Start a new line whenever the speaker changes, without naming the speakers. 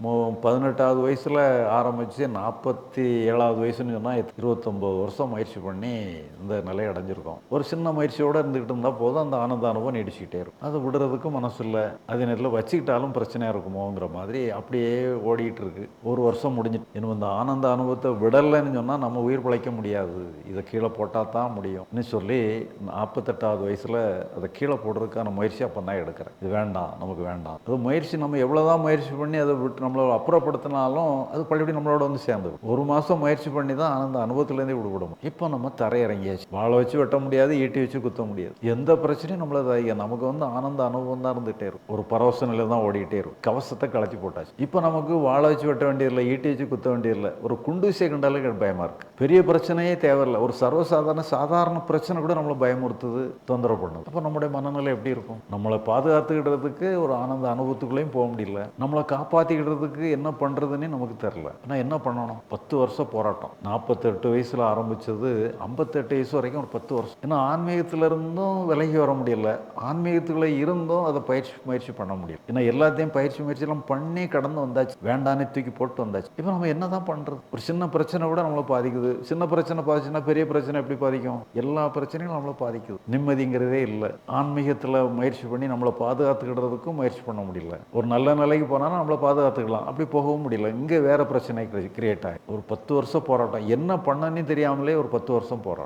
18வது வயசுல ஆரம்பிச்சு 47வது வயசுன்னு சொன்னா 29 வருஷம் முயற்சி பண்ணி இந்த நிலைய அடைஞ்சிருக்கோம். ஒரு சின்ன முயற்சியோட இருந்துகிட்டு இருந்தா போதும், அந்த ஆனந்த அனுபவம் நீடிச்சுக்கிட்டே இருக்கும். அத விடுறதுக்கும் மனசு இல்ல. அதே நேரத்துல வச்சுக்கிட்டாலும் பிரச்சனையா இருக்குமோங்கிற மாதிரி அப்படியே ஓடிட்டு இருக்கு. 1 வருஷம் முடிஞ்சுட்டு. இன்னும் இந்த ஆனந்த அனுபவத்த விடலைன்னு சொன்னா நம்ம உயிர் பிழைக்க முடியாது. இத கீழ போட்டா தான் முடியும்னு சொல்லி 48வது வயசுல அத கீழ போடுறதுக்கான முயற்சி அப்பதான் எடுக்கிறேன். இது வேண்டாம், நமக்கு வேண்டாம். அது முயற்சி நம்ம எவ்வளவுதான் முயற்சி பண்ணி அதை விட்டு நம்மள அப்புறப்படுத்தினாலும் அது பழையபடி நம்மளோட வந்து சேர்ந்துடும். 1 மாசம் முயற்சி பண்ணி தான் அந்த அனுபவத்திலேருந்தே விடுபடும். இப்போ நம்ம தரையிறங்கியாச்சு. வாழை வச்சு வெட்ட முடியாது, ஈட்டி வச்சு குத்த முடியாது. எந்த பிரச்சனையும் நம்மள நமக்கு வந்து ஆனந்த அனுபவம் தான் இருந்துகிட்டே இருக்கும். ஒரு பரவச நிலை தான் ஓடிக்கிட்டே இருக்கும். கவசத்தை கழட்டி போட்டாச்சு. இப்போ நமக்கு வாழை வச்சு வெட்ட வேண்டியதில்லை, ஈட்டி வச்சு குத்த வேண்டியதில்லை. ஒரு குண்டு வீசிய கண்டாலே பயமா இருக்கு. பெரிய பிரச்சனையே தேவையில்லை. ஒரு சாதாரண பிரச்சனை கூட நம்மளை பயமுறுத்துது, தொந்தரவு பண்ணுது. அப்போ நம்முடைய மனநிலை எப்படி இருக்கும்? நம்மளை பாதுகாத்துக்கிட்டதுக்கு ஒரு ஆனந்த அனுபவத்துக்குள்ளேயும் போக முடியல. நம்மளை காப்பாற்றிக்கிட்டதுக்கு என்ன பண்ணுறதுன்னு நமக்கு தெரில. ஆனால் என்ன பண்ணணும்? 10 வருஷம் போராட்டம். 48 வயசில் ஆரம்பித்தது 58 வயசு வரைக்கும் ஒரு 10 வருஷம். ஏன்னா ஆன்மீகத்தில் இருந்தும் விலகி வர முடியல, ஆன்மீகத்துக்குள்ளே இருந்தும் அதை முயற்சி பண்ண முடியல. ஏன்னா எல்லாத்தையும் முயற்சியெல்லாம் பண்ணி கடந்து வந்தாச்சு, வேண்டானே தூக்கி போட்டு வந்தாச்சு. இப்போ நம்ம என்ன தான் பண்ணுறது? ஒரு சின்ன பிரச்சனை கூட நம்மளை பாதிக்குது. சின்ன பிரச்சனை பாதிச்சுன்னா பெரிய பிரச்சனை எப்படி பாதிக்கும்? எல்லா பிரச்சனையும் நம்மளை பாதிக்குது. நிம்மதிங்கிறதே இல்லை. ஆன்மீகத்தில் முயற்சி பண்ணி நம்மளை பாதுகாத்துக்கிடுறதுக்கும் முயற்சி பண்ண முடியல. ஒரு நல்ல நிலைக்கு போனாலும் நம்மளை பாதுகாத்துக்கலாம், அப்படி போகவும் முடியல. இங்கே வேற பிரச்சனை கிரியேட் ஆகி ஒரு 10 வருஷம் போராட்டம். என்ன பண்ணனே தெரியாமலே ஒரு 10 வருஷம் போராட்டம்.